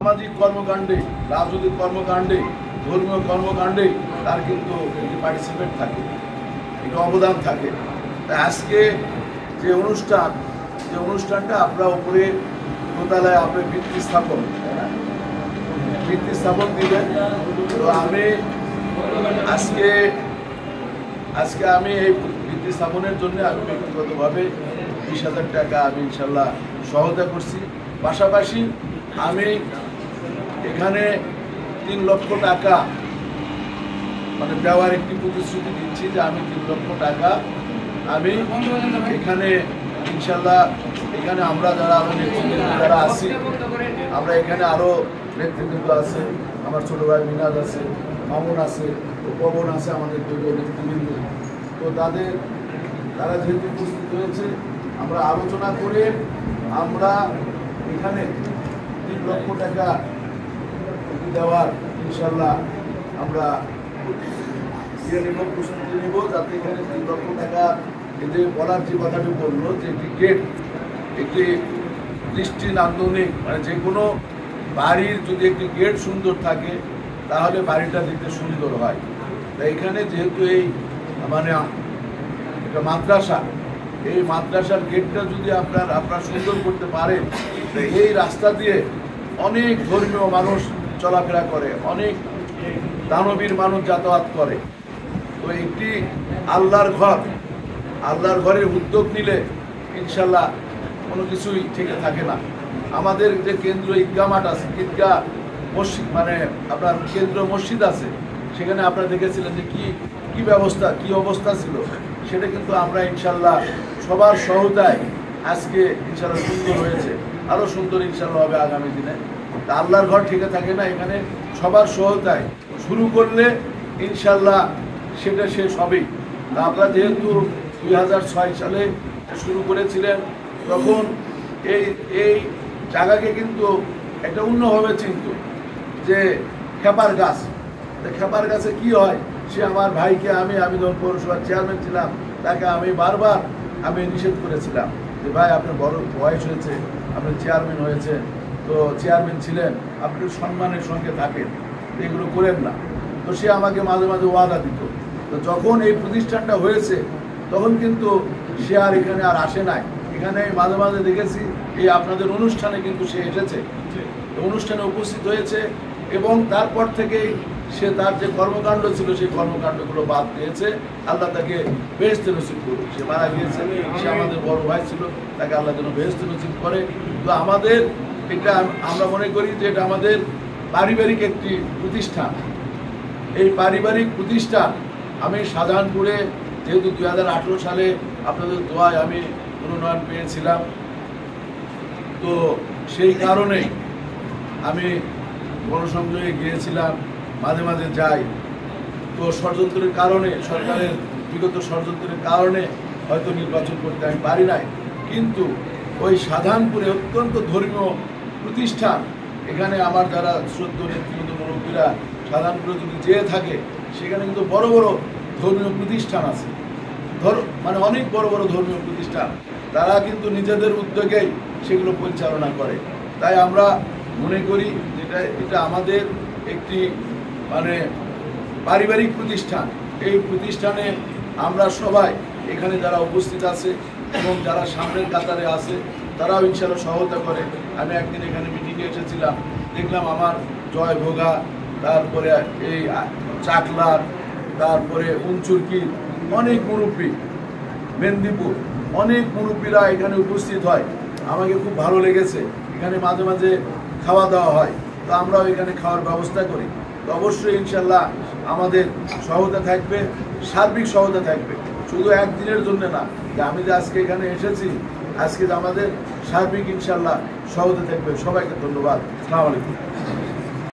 সামাজিক কর্মকাণ্ডে, রাজনৈতিক কর্মকাণ্ডে, ধর্মীয় কর্মকাণ্ডে তার কিন্তু একটি পার্টিসিপেট থাকে, একটি অবদান থাকে। তাই আজকে যে অনুষ্ঠানটা আপনার উপরে দোতলায় আপনার ভিত্তি স্থাপন দিবেন। তো আমি আজকে আমি এই ভিত্তি স্থাপনের জন্য আমি ব্যক্তিগতভাবে 20,000 টাকা আমি ইনশাল্লাহ সহায়তা করছি। পাশাপাশি আমি এখানে 3 লক্ষ টাকা মানে দেওয়ার একটি প্রতিশ্রুতি দিচ্ছি যে আমি 3 লক্ষ টাকা আমি এখানে ইনশাল্লাহ এখানে আমরা যারা আছি, আমরা এখানে আরও নেতৃবৃন্দ আছে, আমার ছোট ভাই মিনাজ আছে, মামুন আছে, পবন আছে, আমাদের দলীয় নেতৃবৃন্দ। তো তারা যেহেতু উপস্থিত হয়েছে, আমরা আলোচনা করে আমরা এখানে 3 লক্ষ টাকা দেওয়ার ইনশাল্লাহ আমরা প্রস্তুতি নেব, যাতে এখানে 3 লক্ষ টাকা যে বলার যে কথাটি বললো যে একটি গেট, একটি দৃষ্টি নান্দনিক, মানে যে কোনো বাড়ির যদি একটি গেট সুন্দর থাকে তাহলে বাড়িটা দেখতে সুন্দর হয়। তাই এখানে যেহেতু এই মানে একটা মাদ্রাসা, এই মাদ্রাসার গেটটা যদি আপনারা সুন্দর করতে পারেন, এই রাস্তা দিয়ে অনেক ধর্মীয় মানুষ চলাফেরা করে, অনেক দানবীর মানুষ যাতায়াত করে। তো একটি আল্লাহর ঘরের উদ্যোগ নিলে ইনশাল্লাহ কোনো কিছুই ঠিক থাকে না। আমাদের যে কেন্দ্রীয় ঈদগাহ মাঠ আছে, ঈদগাহ মসজিদ মানে আপনার কেন্দ্রীয় মসজিদ আছে, সেখানে আপনারা দেখেছিলেন যে কি ব্যবস্থা, কি অবস্থা ছিল, সেটা কিন্তু আমরা ইনশাল্লাহ সবার সহায়তায় আজকে ইনশাল্লাহ সুন্দর হয়েছে, আরও সুন্দর ইনশাল্লাহ হবে আগামী দিনে। তা আল্লাহর ঘর ঠিক থাকে না, এখানে সবার সহায়তায় শুরু করলে ইনশাল্লাহ সেটা শেষ হবেই। তা আপনারা যেহেতু 2006 সালে শুরু করেছিলেন, তখন এই জায়গাকে কিন্তু একটা অন্যভাবে চিনত যে খেপার গাছ। খেপার গাছে কি হয়, সে আমার ভাইকে আমি যখন পৌরসভার চেয়ারম্যান ছিলাম, তাকে আমি বারবার নিষেধ করেছিলাম যে ভাই আপনার বড় বয়স হয়েছে, আপনি চেয়ারম্যান হয়েছেন, তো চেয়ারম্যান ছিলেন, আপনি সম্মানের সঙ্গে থাকেন, এগুলো করেন না। তো সে আমাকে মাঝে মাঝে ওয়াদা দিত। তো যখন এই প্রতিষ্ঠানটা হয়েছে তখন কিন্তু সে আর এখানে আর আসে নাই। এখানে মাঝে মাঝে দেখেছি এই আপনাদের অনুষ্ঠানে কিন্তু সে এসেছে, অনুষ্ঠানে উপস্থিত হয়েছে, এবং তারপর থেকেই সে তার যে কর্মকাণ্ড ছিল সেই কর্মকাণ্ডগুলো বাদ দিয়েছে। আল্লাহ তাকে বেহেশতে নসিব করুক। সে মারা গিয়েছে, সে আমাদের বড় ভাই ছিল, তাকে আল্লাহ যেন বেহেশতে নসিব করে। তো আমাদের এটা আমরা মনে করি যে এটা আমাদের পারিবারিক একটি প্রতিষ্ঠান। এই পারিবারিক প্রতিষ্ঠান আমি শাহজাহানপুরে যেহেতু 2018 সালে আপনাদের দোয়ায় আমি মনোনয়ন পেয়েছিলাম, তো সেই কারণেই আমি গণসংযোগে গিয়েছিলাম, মাঝে মাঝে যাই। তো ষড়যন্ত্রের কারণে, সরকারের বিগত ষড়যন্ত্রের কারণে হয়তো নির্বাচন করতে আমি পারি নাই, কিন্তু ওই শাহজাহানপুরে অত্যন্ত ধর্মীয় প্রতিষ্ঠান, এখানে আমার যারা শ্রদ্ধেয় নেতৃবৃন্দ মুরব্বীরা শাহজাহানপুরে যদি যেয়ে থাকে, সেখানে কিন্তু বড় বড় ধর্মীয় প্রতিষ্ঠান আছে, মানে অনেক বড় বড় ধর্মীয় প্রতিষ্ঠান, তারা কিন্তু নিজেদের উদ্যোগেই সেগুলো পরিচালনা করে। তাই আমরা মনে করি এটা আমাদের একটি মানে পারিবারিক প্রতিষ্ঠান। এই প্রতিষ্ঠানে আমরা সবাই এখানে যারা উপস্থিত আছে এবং যারা সামনের কাতারে আছে, তারাও ইনশাল্লাহ সহায়তা করে। আমি একদিন এখানে মিটিংয়ে এসেছিলাম, দেখলাম আমার জয় ভোগা, তারপরে এই চাকলার, তারপরে উনচুরকির অনেক মুরব্বী, মেদিনীপুর অনেক মুরব্বীরা এখানে উপস্থিত হয়। আমাকে খুব ভালো লেগেছে। এখানে মাঝে মাঝে খাওয়া দাওয়া হয়, তো আমরাও এখানে খাওয়ার ব্যবস্থা করি। তো অবশ্যই ইনশাল্লাহ আমাদের সহায়তা থাকবে, সার্বিক সহায়তা থাকবে, শুধু একদিনের জন্য না, যে আমি যে আজকে এখানে এসেছি, আজকে আমাদের সার্বিক ইনশাল্লাহ সহায়তা থাকবে। সবাইকে ধন্যবাদ। আসসালামু আলাইকুম।